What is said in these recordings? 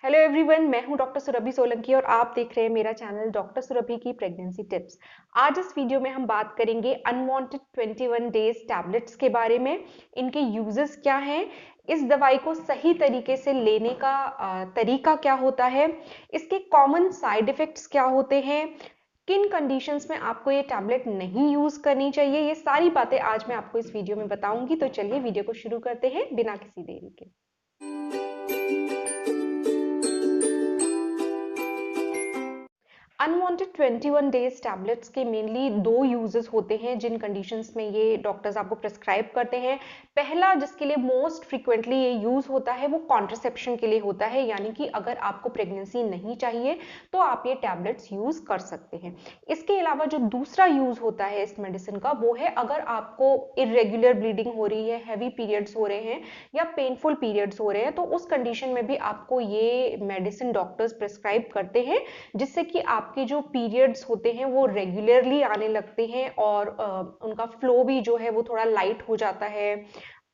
Hello everyone, मैं हूं doctor Surabhi Solanki और आप देख रहे हैं मेरा चैनल डॉक्टर सुरभि की प्रेगनेंसी टिप्स। आज इस वीडियो में हम बात करेंगे अनवांटेड 21 डेज टैबलेट्स के बारे में। इनके यूजेस क्या हैं, इस दवाई को सही तरीके से लेने का तरीका क्या होता है, इसके कॉमन साइड इफेक्ट्स क्या होते हैं, किन कंडीशंस में आपको ये टैबलेट नहीं यूज करनी चाहिए, ये सारी बातें आज मैं आपको इस वीडियो में बताऊंगी। तो चलिए वीडियो को शुरू करते हैं बिना किसी देरी के। अनवांटेड 21 डेज टैबलेट्स के मेनली दो यूजेस होते हैं जिन कंडीशंस में ये डॉक्टर्स आपको प्रेस्क्राइब करते हैं। पहला जिसके लिए मोस्ट फ्रीक्वेंटली ये यूज होता है वो कॉन्ट्रासेप्शन के लिए होता है, यानी कि अगर आपको प्रेगनेंसी नहीं चाहिए तो आप ये टैबलेट्स यूज कर सकते हैं। इसके अलावा जो दूसरा यूज होता है इस मेडिसिन का वो है अगर आपको इरेग्युलर ब्लीडिंग हो रही है, हैवी पीरियड्स हो रहे हैं या पेनफुल पीरियड्स हो रहे हैं, तो उस कंडीशन में भी आपको ये मेडिसिन डॉक्टर्स प्रेस्क्राइब करते हैं, जिससे कि आपके जो पीरियड्स होते हैं वो रेगुलरली आने लगते हैं और उनका फ्लो भी जो है वो थोड़ा लाइट हो जाता है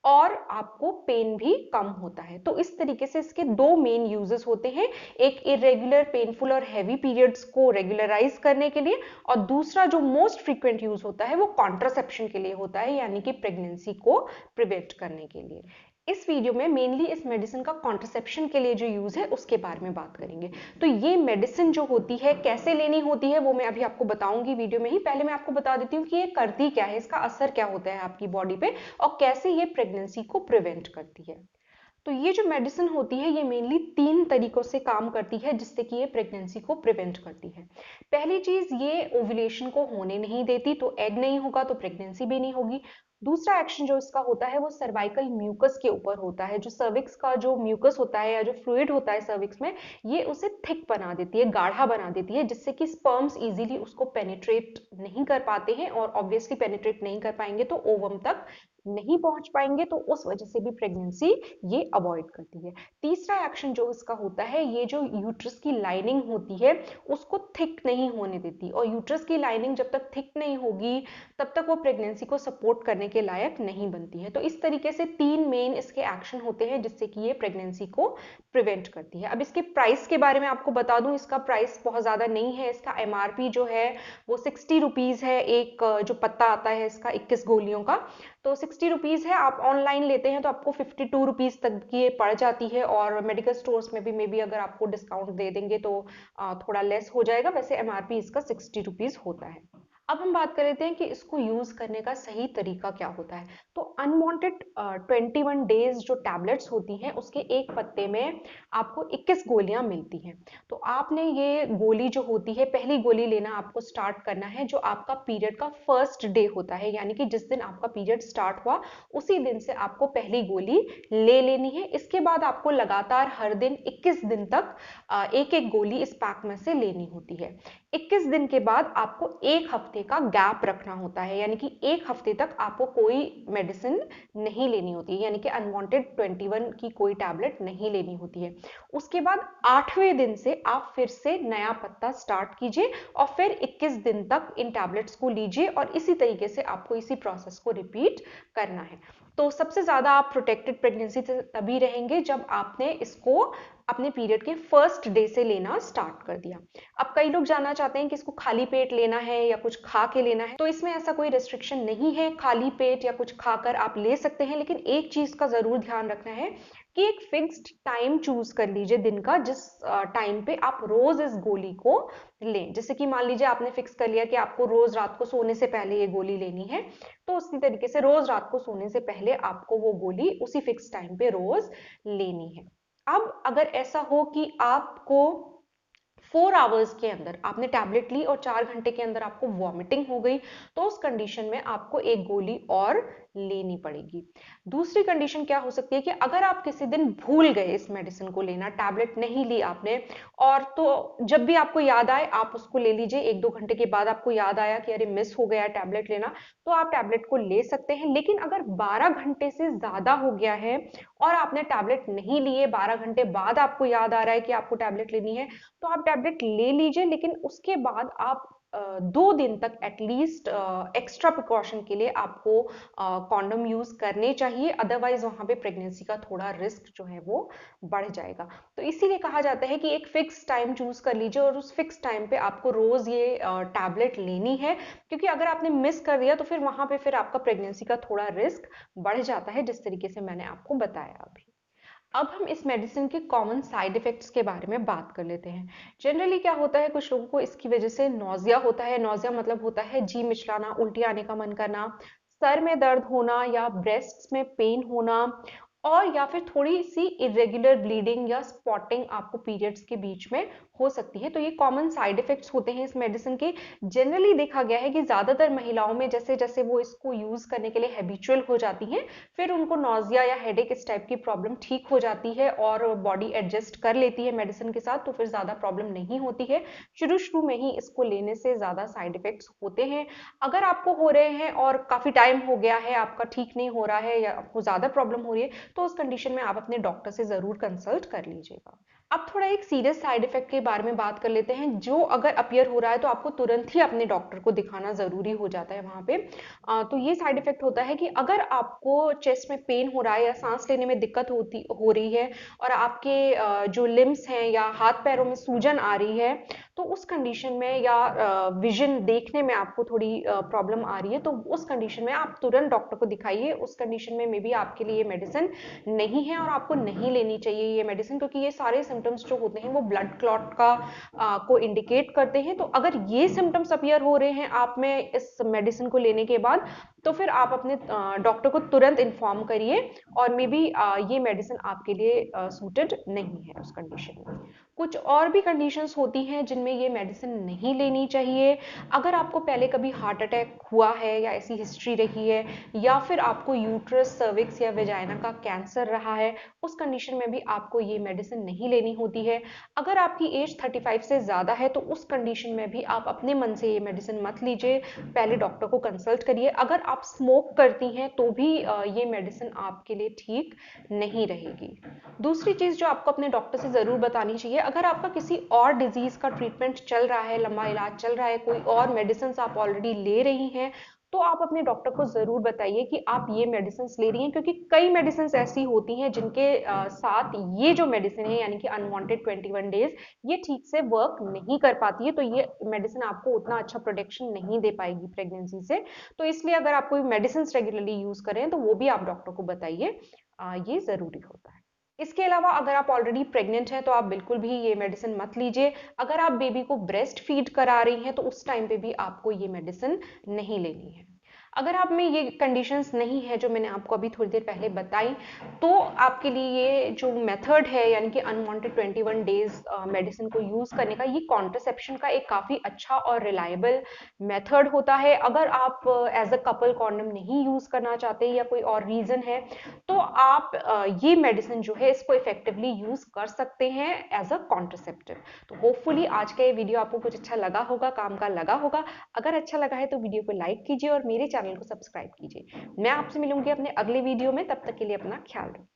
और आपको पेन भी कम होता है। तो इस तरीके से इसके दो मेन यूजेस होते हैं, एक इरेगुलर पेनफुल और हैवी पीरियड्स को रेगुलराइज करने के लिए और दूसरा जो मोस्ट फ्रीक्वेंट यूज होता है वो कॉन्ट्रासेप्शन के लिए होता है, यानी कि प्रेगनेंसी को प्रिवेंट करने के लिए। इस वीडियो में मेनली इस मेडिसिन का कॉन्ट्रासेप्शन के लिए जो यूज है उसके बारे में बात करेंगे। तो ये मेडिसिन जो होती है कैसे लेनी होती है वो मैं अभी आपको बताऊंगी वीडियो में ही। पहले मैं आपको बता देती हूँ कि ये करती क्या है, इसका असर क्या होता है आपकी बॉडी पे और कैसे ये प्रेगनेंसी को प्रिवेंट करती है। तो ये जो मेडिसिन होती है ये मेनली तीन तरीकों से काम करती है जिससे कि ये प्रेगनेंसी को प्रिवेंट करती है। पहली चीज, ये ओव्यूलेशन को होने नहीं देती, तो एग नहीं होगा तो प्रेगनेंसी भी नहीं होगी। दूसरा एक्शन जो इसका होता है वो सर्वाइकल म्यूकस के ऊपर होता है। जो सर्विक्स का जो म्यूकस होता है या जो फ्लूइड होता है सर्विक्स में, ये उसे थिक बना देती है, गाढ़ा बना देती है, जिससे कि स्पर्म्स इजीली उसको पेनिट्रेट नहीं कर पाते हैं और ऑब्वियसली पेनिट्रेट नहीं कर पाएंगे तो ओवम तक नहीं पहुंच पाएंगे, तो उस वजह से भी प्रेगनेंसी ये अवॉइड करती है। तीसरा एक्शन जो इसका होता है, ये जो यूट्रस की लाइनिंग होती है उसको थिक नहीं होने देती, और यूट्रस की लाइनिंग जब तक थिक नहीं होगी तब तक वो प्रेगनेंसी को सपोर्ट करने के लायक नहीं बनती है। तो इस तरीके से तीन मेन इसके एक्शन होते हैं जिससे कि ये प्रेगनेंसी को प्रिवेंट करती है। अब इसके प्राइस के बारे में आपको बता दूं, इसका प्राइस बहुत ज्यादा नहीं है। इसका एमआरपी जो है वो 60 रुपीज है। एक जो पत्ता आता है इसका 21 गोलियों का, तो 60 रुपीज है। आप ऑनलाइन लेते हैं तो आपको 52 रुपीज तक की ये पड़ जाती है, और मेडिकल स्टोर्स में भी मे बी अगर आपको डिस्काउंट दे देंगे तो थोड़ा लेस हो जाएगा। वैसे एमआरपी इसका 60 रुपीज होता है। अब हम बात कर लेते हैं कि इसको यूज करने का सही तरीका क्या होता है। तो अनवांटेड 21 डेज जो टैबलेट्स होती हैं उसके एक पत्ते में आपको 21 गोलियां मिलती हैं। तो आपने ये गोली जो होती है, पहली गोली लेना आपको स्टार्ट करना है जो आपका पीरियड का फर्स्ट डे होता है, यानी कि जिस दिन आपका पीरियड स्टार्ट हुआ उसी दिन से आपको पहली गोली ले लेनी है। इसके बाद आपको लगातार हर दिन 21 दिन तक एक एक गोली इस पैक में से लेनी होती है। 21 दिन के बाद आपको एक हफ्ते का गैप रखना होता है, यानी कि एक हफ्ते तक आपको कोई मेडिसिन नहीं लेनी होती है, यानी कि अनवांटेड 21 की कोई टैबलेट नहीं लेनी होती है। उसके बाद 8वें दिन से आप फिर से नया पत्ता स्टार्ट कीजिए और फिर 21 दिन तक इन टैबलेट्स को लीजिए, और इसी तरीके से आपको इसी प्रोसेस को रिपीट करना है। तो सबसे ज्यादा आप प्रोटेक्टेड प्रेगनेंसी से तभी रहेंगे जब आपने इसको अपने पीरियड के फर्स्ट डे से लेना स्टार्ट कर दिया। अब कई लोग जानना चाहते हैं कि इसको खाली पेट लेना है या कुछ खा के लेना है, तो इसमें ऐसा कोई रेस्ट्रिक्शन नहीं है। खाली पेट या कुछ खाकर आप ले सकते हैं, लेकिन एक चीज का जरूर ध्यान रखना है कि एक फिक्स्ड टाइम चूज कर लीजिए दिन का, जिस टाइम पे आप रोज इस गोली को लें। जैसे कि मान लीजिए आपने फिक्स कर लिया कि आपको रोज रात को सोने से पहले ये गोली लेनी है, तो उसी तरीके से रोज रात को सोने से पहले आपको वो गोली उसी फिक्स टाइम पे रोज लेनी है। अब अगर ऐसा हो कि आपको 4 आवर्स के अंदर आपने टैबलेट ली और 4 घंटे के अंदर आपको वॉमिटिंग हो गई, तो उस कंडीशन में आपको एक गोली और लेनी पड़ेगी। दूसरी कंडीशन क्या हो सकती है कि अगर आप किसी दिन भूल गए इस मेडिसिन को लेना, टैबलेट नहीं ली आपने, और तो जब भी आपको याद आए आप उसको ले लीजिए। 1-2 घंटे के बाद आपको याद आया कि अरे मिस हो गया टैबलेट लेना, तो आप टैबलेट को ले सकते हैं। लेकिन अगर 12 घंटे से ज्यादा हो गया है और आपने टैबलेट नहीं लिए, 12 घंटे बाद आपको याद आ रहा है कि आपको टैबलेट लेनी है, तो आप टैबलेट ले लीजिए, लेकिन उसके बाद आप 2 दिन तक एटलीस्ट एक्स्ट्रा प्रिकॉशन के लिए आपको कॉन्डम यूज करने चाहिए, अदरवाइज वहां पे प्रेगनेंसी का थोड़ा रिस्क जो है वो बढ़ जाएगा। तो इसीलिए कहा जाता है कि एक फिक्स टाइम चूज कर लीजिए और उस फिक्स टाइम पे आपको रोज ये टैबलेट लेनी है, क्योंकि अगर आपने मिस कर दिया तो फिर वहां पे फिर आपका प्रेगनेंसी का थोड़ा रिस्क बढ़ जाता है, जिस तरीके से मैंने आपको बताया अभी। अब हम इस मेडिसिन के कॉमन साइड इफेक्ट्स के बारे में बात कर लेते हैं। जनरली क्या होता है, कुछ लोगों को इसकी वजह से नौजिया होता है। नौजिया मतलब होता है जी मिचलाना, उल्टी आने का मन करना, सर में दर्द होना या ब्रेस्ट्स में पेन होना, और या फिर थोड़ी सी इरेगुलर ब्लीडिंग या स्पॉटिंग आपको पीरियड्स के बीच में हो सकती है। तो ये कॉमन साइड इफेक्ट्स होते हैं इस मेडिसिन के। जनरली देखा गया है कि ज्यादातर महिलाओं में जैसे जैसे वो इसको यूज करने के लिए हैबिचुअल हो जाती हैं, फिर उनको नौजिया या हेडेक इस टाइप की प्रॉब्लम ठीक हो जाती है और बॉडी एडजस्ट कर लेती है मेडिसिन के साथ, तो फिर ज्यादा प्रॉब्लम नहीं होती है। शुरू शुरू में ही इसको लेने से ज्यादा साइड इफेक्ट्स होते हैं। अगर आपको हो रहे हैं और काफी टाइम हो गया है, आपका ठीक नहीं हो रहा है या आपको ज्यादा प्रॉब्लम हो रही है, तो उस कंडीशन में आप अपने डॉक्टर से जरूर कंसल्ट कर लीजिएगा। अब थोड़ा एक सीरियस साइड इफेक्ट के बारे में बात कर लेते हैं, जो अगर अपीयर हो रहा है तो आपको तुरंत ही अपने डॉक्टर को दिखाना जरूरी हो जाता है वहां पे। तो ये साइड इफेक्ट होता है कि अगर आपको चेस्ट में पेन हो रहा है या सांस लेने में दिक्कत हो रही है और आपके जो लिम्स हैं या हाथ पैरों में सूजन आ रही है, तो उस कंडीशन में या विजन देखने में आपको थोड़ी प्रॉब्लम आ रही है, तो उस कंडीशन में आप तुरंत डॉक्टर को दिखाइए। उस कंडीशन में मे बी आपके लिए मेडिसिन नहीं है और आपको नहीं लेनी चाहिए ये मेडिसिन, क्योंकि ये सारे सिम्टम्स जो होते हैं वो ब्लड क्लॉट का को इंडिकेट करते हैं। तो अगर ये सिम्टम्स अपीयर हो रहे हैं आप में इस मेडिसिन को लेने के बाद, तो फिर आप अपने डॉक्टर को तुरंत इन्फॉर्म करिए और मे बी ये मेडिसिन आपके लिए सूटेड नहीं है उस कंडीशन में। कुछ और भी कंडीशंस होती हैं जिनमें ये मेडिसिन नहीं लेनी चाहिए। अगर आपको पहले कभी हार्ट अटैक हुआ है या ऐसी हिस्ट्री रही है, या फिर आपको यूट्रस, सर्विक्स या वेजाइना का कैंसर रहा है, उस कंडीशन में भी आपको ये मेडिसिन नहीं लेनी होती है। अगर आपकी एज 35 से ज़्यादा है तो उस कंडीशन में भी आप अपने मन से ये मेडिसिन मत लीजिए, पहले डॉक्टर को कंसल्ट करिए। अगर आप स्मोक करती हैं तो भी ये मेडिसिन आपके लिए ठीक नहीं रहेगी। दूसरी चीज़ जो आपको अपने डॉक्टर से ज़रूर बतानी चाहिए, अगर आपका किसी और डिजीज़ का ट्रीटमेंट चल रहा है, लंबा इलाज चल रहा है, कोई और मेडिसिन आप ऑलरेडी ले रही हैं, तो आप अपने डॉक्टर को ज़रूर बताइए कि आप ये मेडिसिन ले रही हैं, क्योंकि कई मेडिसिन ऐसी होती हैं जिनके साथ ये जो मेडिसिन है यानी कि अनवांटेड 21 डेज, ये ठीक से वर्क नहीं कर पाती है। तो ये मेडिसिन आपको उतना अच्छा प्रोटेक्शन नहीं दे पाएगी प्रेगनेंसी से। तो इसलिए अगर आप कोई मेडिसिन रेगुलरली यूज करें तो वो भी आप डॉक्टर को बताइए, ये ज़रूरी होता है। इसके अलावा अगर आप ऑलरेडी प्रेग्नेंट हैं तो आप बिल्कुल भी ये मेडिसिन मत लीजिए। अगर आप बेबी को ब्रेस्ट फीड करा रही हैं तो उस टाइम पे भी आपको ये मेडिसिन नहीं लेनी है। अगर आप में ये कंडीशंस नहीं है जो मैंने आपको अभी थोड़ी देर पहले बताई, तो आपके लिए ये जो मेथड है यानी कि अनवांटेड 21 डेज मेडिसिन को यूज करने का, ये कॉन्ट्रासेप्शन का एक काफी अच्छा और रिलायबल मेथड होता है। अगर आप एज अ कपल कॉन्डम नहीं यूज करना चाहते या कोई और रीजन है, तो आप ये मेडिसिन जो है इसको इफेक्टिवली यूज कर सकते हैं एज अ कॉन्ट्रासेप्टिव। तो होपफुली आज का ये वीडियो आपको कुछ अच्छा लगा होगा, काम का लगा होगा। अगर अच्छा लगा है तो वीडियो को लाइक कीजिए और मेरे चैनल को सब्सक्राइब कीजिए। मैं आपसे मिलूंगी अपने अगले वीडियो में, तब तक के लिए अपना ख्याल रखिए।